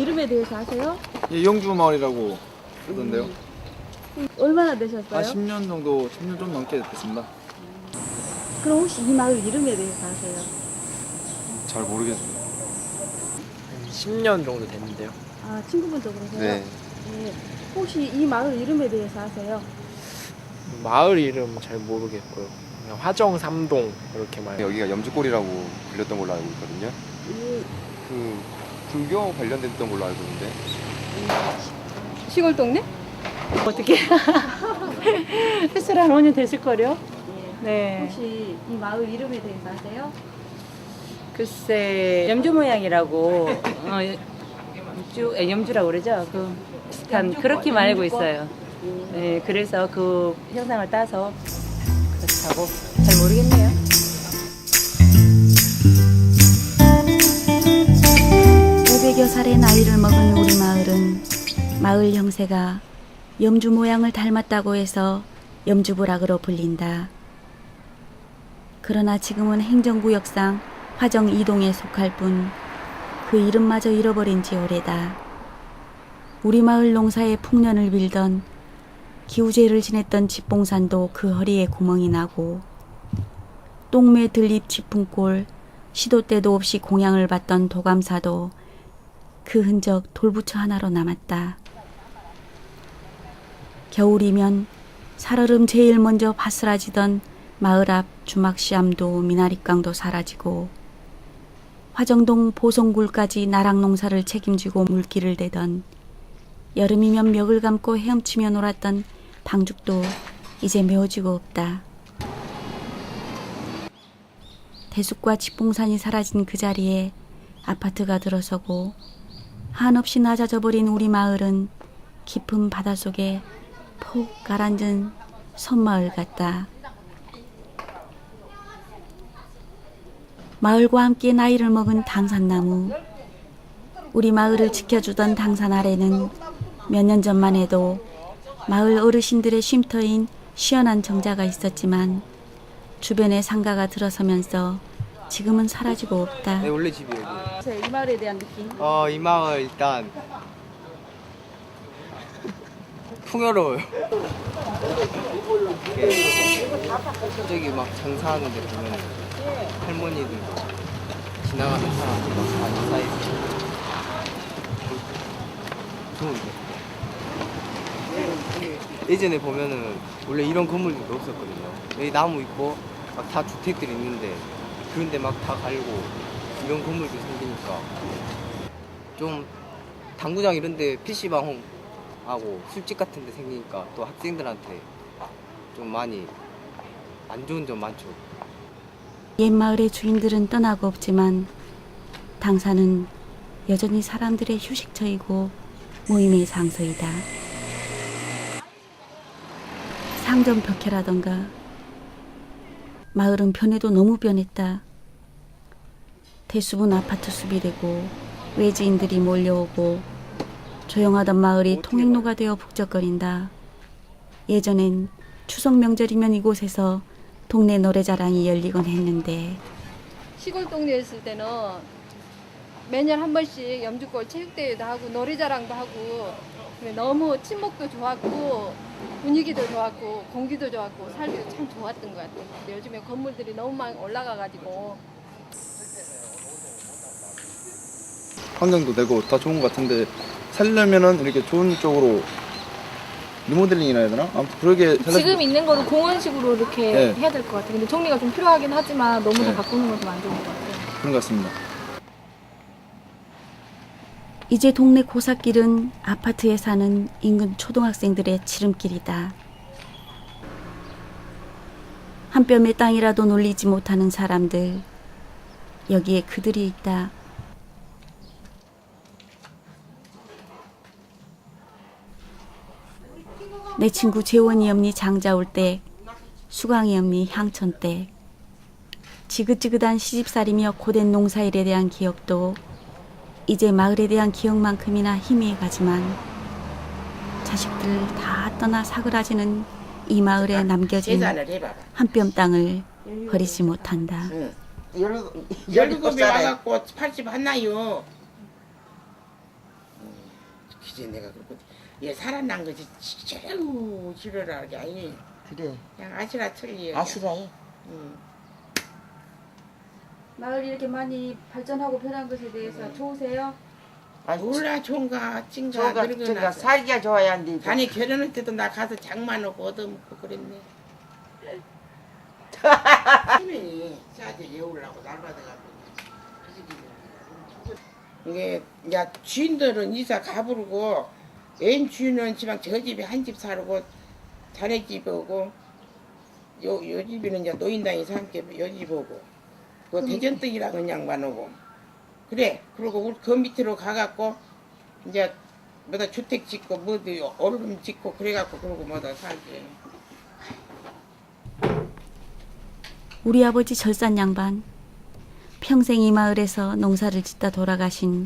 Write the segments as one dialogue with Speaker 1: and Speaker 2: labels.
Speaker 1: 이름에 대해서 아세요?
Speaker 2: 예, 영주마을이라고 쓰던데요.
Speaker 1: 얼마나 되셨어요?
Speaker 2: 한 10년 정도, 10년 좀 넘게 됐습니다.
Speaker 1: 그럼 혹시 이 마을 이름에 대해서 아세요?
Speaker 2: 잘 모르겠어요.
Speaker 3: 10년 정도 됐는데요.
Speaker 1: 아, 친구분도 그러세요?
Speaker 2: 네.
Speaker 1: 네. 혹시 이 마을 이름에 대해서 아세요?
Speaker 3: 마을 이름 잘 모르겠고요. 그냥 화정 3동 이렇게 말해요.
Speaker 4: 여기가 염주골이라고 불렸던 걸로 알고 있거든요.
Speaker 1: 이
Speaker 4: 그 불교 관련됐던 걸로 알고 있는데.
Speaker 1: 시골 동네?
Speaker 5: 어떻게? 횟수를 한 5년 됐을걸요? 네.
Speaker 1: 혹시 이 마을 이름에 대해서 아세요?
Speaker 5: 글쎄, 염주 모양이라고, 염주라고 그러죠? 그, 비슷한, 그렇게 알고 있어요. 네, 그래서 그 형상을 따서 그렇다고. 잘 모르겠네요.
Speaker 6: 500여 살의 나이를 먹은 우리 마을은 마을 형세가 염주 모양을 닮았다고 해서 염주부락으로 불린다. 그러나 지금은 행정구역상 화정 2동에 속할 뿐 그 이름마저 잃어버린 지 오래다. 우리 마을 농사의 풍년을 빌던 기우제를 지냈던 집봉산도 그 허리에 구멍이 나고 똥매 들립 쥐풍골 시도 때도 없이 공양을 받던 도감사도 그 흔적 돌부처 하나로 남았다. 겨울이면 살얼음 제일 먼저 바스라지던 마을 앞 주막시암도 미나리깡도 사라지고 화정동 보성굴까지 나락농사를 책임지고 물길을 대던 여름이면 멱을 감고 헤엄치며 놀았던 방죽도 이제 메워지고 없다. 대숲과 집봉산이 사라진 그 자리에 아파트가 들어서고 한없이 낮아져버린 우리 마을은 깊은 바닷속에 폭 가라앉은 섬마을 같다. 마을과 함께 나이를 먹은 당산나무. 우리 마을을 지켜주던 당산 아래는 몇 년 전만 해도 마을 어르신들의 쉼터인 시원한 정자가 있었지만 주변에 상가가 들어서면서 지금은 사라지고 없다.
Speaker 7: 네, 원래 집이 여기.
Speaker 1: 이 마을에 대한 느낌?
Speaker 7: 이 마을 일단 풍요로워요. 저기 막 장사하는 데 보면 할머니들 지나가는 사람들 막 다니 사이에서 좋은데. 예전에 보면은 원래 이런 건물들도 없었거든요. 여기 나무 있고 막 다 주택들이 있는데 그런데 막 다 갈고 이런 건물도 생기니까 좀 당구장 이런데 PC방 하고 술집 같은 데 생기니까 또 학생들한테 좀 많이 안 좋은 점 많죠.
Speaker 6: 옛 마을의 주인들은 떠나고 없지만 당산은 여전히 사람들의 휴식처이고 모임의 장소이다. 상점 벽해라던가 마을은 변해도 너무 변했다. 대숲은 아파트 숲이 되고 외지인들이 몰려오고 조용하던 마을이 통행로가 되어 북적거린다. 예전엔 추석 명절이면 이곳에서 동네 노래자랑이 열리곤 했는데
Speaker 1: 시골 동네에 있을 때는 매년 한 번씩 염주골 체육대회도 하고 노래자랑도 하고 너무 친목도 좋았고 분위기도 좋았고 공기도 좋았고 살기도 참 좋았던 것 같아요. 근데 요즘에 건물들이 너무 많이 올라가가지고
Speaker 2: 환경도 되고 다 좋은 것 같은데 살려면은 이렇게 좋은 쪽으로 리모델링이라 해야 되나? 아무튼 그러게
Speaker 8: 지금 있는 거를 공원식으로 이렇게
Speaker 2: 네.
Speaker 8: 해야 될 것 같아요. 근데 정리가 좀 필요하긴 하지만 너무
Speaker 2: 네.
Speaker 8: 다 바꾸는 건 좀 안 좋은 것 같아요.
Speaker 2: 그런 것 같습니다.
Speaker 6: 이제 동네 고삿길은 아파트에 사는 인근 초등학생들의 지름길이다. 한 뼘의 땅이라도 놀리지 못하는 사람들, 여기에 그들이 있다. 내 친구 재원이 언니 장자올댁, 수강이 언니 향천댁, 지긋지긋한 시집살이며 고된 농사일에 대한 기억도 이제 마을에 대한 기억만큼이나 희미해가지만 자식들 다 떠나 사그라지는 이 마을에 남겨진 한 뼘 땅을 버리지 못한다.
Speaker 9: 17에 와갖고 80 왔나요? 그래 내가 그렇고 얘 살아난 것이 제일 싫어라 게 아니
Speaker 10: 그래.
Speaker 9: 그냥 아시라 틀리요.
Speaker 10: 아시라해.
Speaker 6: 마을이 이렇게 많이 발전하고 변한 것에 대해서 좋으세요?
Speaker 9: 몰라 좋은가 찐가
Speaker 10: 저가
Speaker 9: 늙어나
Speaker 10: 살기가 좋아야 한대.
Speaker 9: 자네 결혼할 때도 나 가서 장만하고 얻어먹고 그랬네. 힘이 싸게 예우려고 날 받아가지고 이게 야 주인들은 이사 가부르고 애인 주인은 지방 저 집에 한 집 살고 자네 집에 오고 요 집에는 이제 노인당에서 함께 요 집 오고 그 대전떡이라는 양반 오고 그래 그리고 우리 그 밑으로 가갖고 이제 뭐다 주택 짓고 뭐도 얼음 짓고 그래갖고 그러고 뭐다 살지.
Speaker 6: 우리 아버지 절산 양반, 평생 이 마을에서 농사를 짓다 돌아가신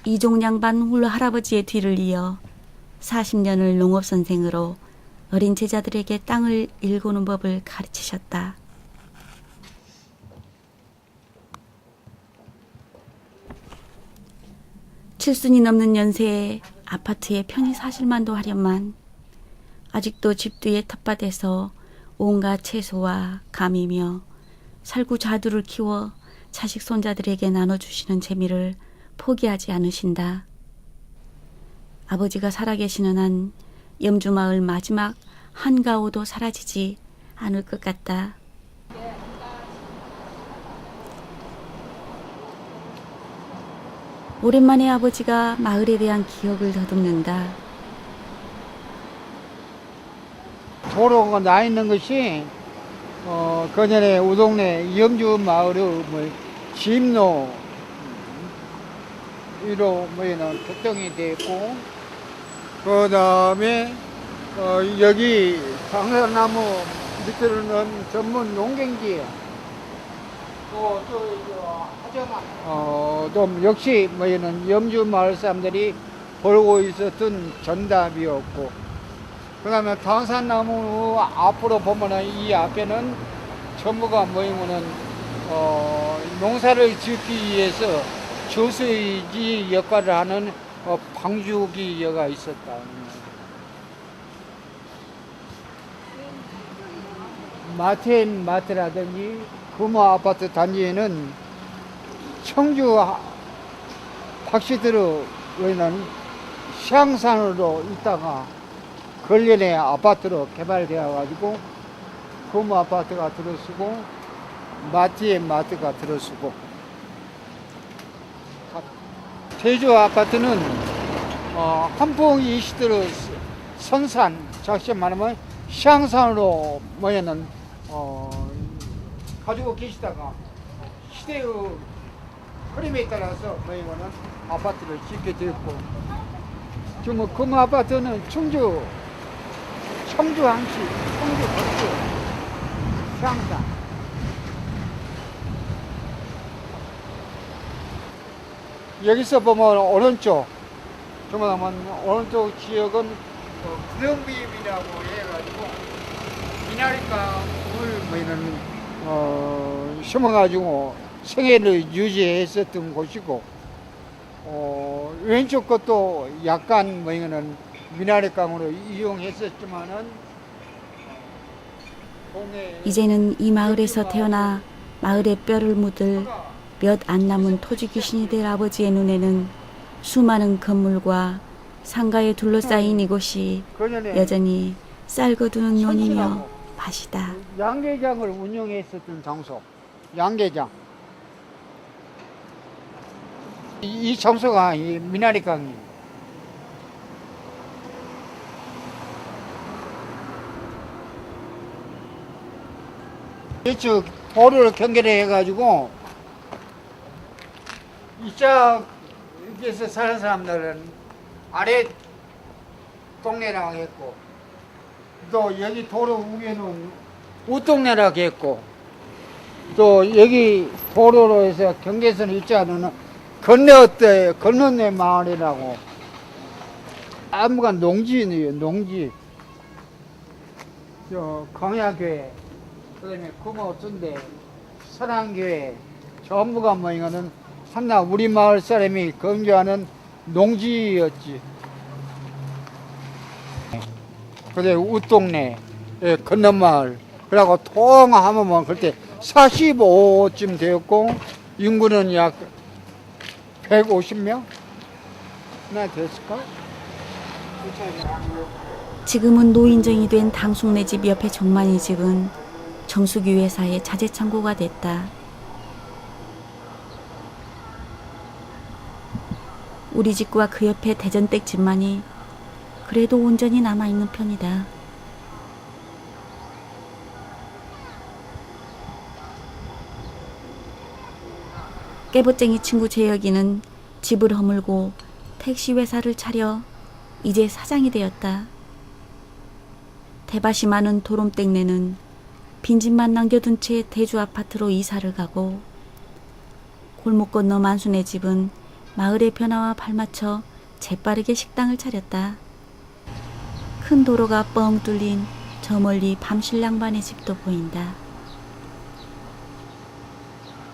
Speaker 6: 이종 양반 훌 할아버지의 뒤를 이어 40년을 농업선생으로 어린 제자들에게 땅을 일구는 법을 가르치셨다. 칠순이 넘는 연세에 아파트에 편히 사실만도 하련만 아직도 집 뒤의 텃밭에서 온갖 채소와 감이며 살구자두를 키워 자식 손자들에게 나눠주시는 재미를 포기하지 않으신다. 아버지가 살아계시는 한 염주마을 마지막 한가호도 사라지지 않을 것 같다. 오랜만에 아버지가 마을에 대한 기억을 더듬는다.
Speaker 11: 도로가 나 있는 것이 그전에 우동네 염주 마을의 진로 위로 특정이 됐고 그 다음에 여기 당산나무 밑으로는 전문 농경지예요. 좀 역시 염주 마을 사람들이 벌고 있었던 전답이었고 그 다음에 당산나무 앞으로 보면은 이 앞에는 전부가 농사를 짓기 위해서 저수지 역할을 하는 방주기가 있었다. 마트라든지 금호 아파트 단지에는 청주 박씨들의 시향산으로 있다가 근련의 아파트로 개발되어 가지고 금호 아파트가 들어서고 마트에 마트가 들어서고 제주 아파트는 한풍 이 시대로 선산 작시 말하면 시향산으로 가지고 계시다가 시대의 흐름에 따라서 아파트를 짓게 되었고 지금 금호 아파트는 청주 항시, 청주 거주, 시향산. 여기서 보면 오른쪽 지역은 구령비임이라고 해가지고 미나리감을 심어가지고 생애를 유지했었던 곳이고 왼쪽 것도 약간 미나리감으로 이용했었지만은
Speaker 6: 이제는 이 마을에서 태어나 마을의 뼈를 묻을 몇 안 남은 토지 귀신이 될 아버지의 눈에는 수많은 건물과 상가에 둘러싸인 이곳이 여전히 쌀거두는 논이며 밭이다.
Speaker 11: 양계장을 운영했었던 장소, 양계장. 이 장소가 이 미나리강이. 이쪽 도로를 경계해 가지고 이쪽에서 사는 사람들은 아래 동네라고 했고 또 여기 도로 위에는 우동네라고 했고 또 여기 도로로 해서 경계선 있지 않은 건너내 마을이라고 안무가 농지네요. 농지. 광야교회 그다음에 금호순대 선안교회 전부가 이거는 한나 우리 마을 사람이 건조하는 농지였지. 그다음에 웃동네, 예, 건너마을. 그리고 통화하면 그때 45쯤 되었고 인구는 약 150명? 나 됐을까?
Speaker 6: 지금은 노인정이 된 당숙네 집 옆에 정만이 집은 정수기 회사의 자재 창고가 됐다. 우리 집과 그 옆에 대전댁 집만이 그래도 온전히 남아있는 편이다. 깨봇쟁이 친구 재혁이는 집을 허물고 택시 회사를 차려 이제 사장이 되었다. 대밭이 많은 도롬댁네는 빈집만 남겨둔 채 대주 아파트로 이사를 가고 골목 건너 만순의 집은 마을의 변화와 발맞춰 재빠르게 식당을 차렸다. 큰 도로가 뻥 뚫린 저 멀리 밤신랑반의 집도 보인다.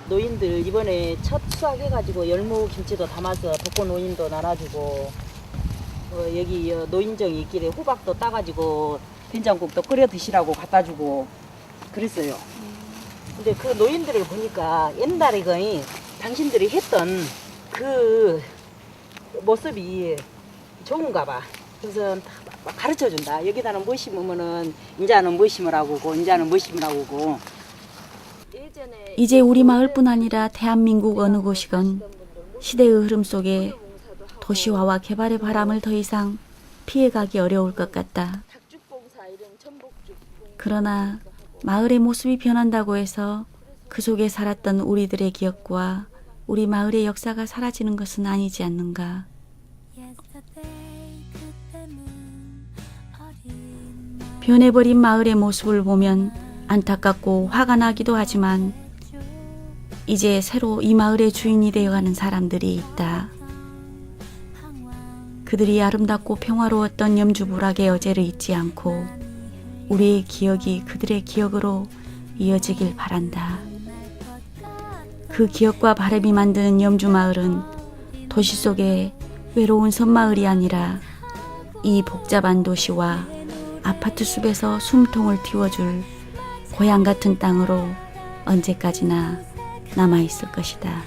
Speaker 5: 노인들 이번에 첫 수확해가지고 열무 김치도 담아서 벚꽃 노인도 나눠주고 여기 노인정 있길래 호박도 따가지고 된장국도 끓여 드시라고 갖다주고 그랬어요. 근데 그 노인들을 보니까 옛날에 거의 당신들이 했던 그 모습이 좋은가 봐. 그래서 막 가르쳐준다. 여기다는 뭐 심으면은 인자는 뭐 심으라고 하고 인자는 뭐 심으라고 하고.
Speaker 6: 이제 우리 마을뿐 아니라 대한민국 어느 곳이건 시대의 흐름 속에 도시화와 개발의 바람을 더 이상 피해가기 어려울 것 같다. 그러나 마을의 모습이 변한다고 해서 그 속에 살았던 우리들의 기억과 우리 마을의 역사가 사라지는 것은 아니지 않는가. 변해버린 마을의 모습을 보면 안타깝고 화가 나기도 하지만 이제 새로 이 마을의 주인이 되어가는 사람들이 있다. 그들이 아름답고 평화로웠던 염주부락의 어제를 잊지 않고 우리의 기억이 그들의 기억으로 이어지길 바란다. 그 기억과 바람이 만드는 염주마을은 도시 속의 외로운 섬마을이 아니라 이 복잡한 도시와 아파트 숲에서 숨통을 틔워줄 고향 같은 땅으로 언제까지나 남아있을 것이다.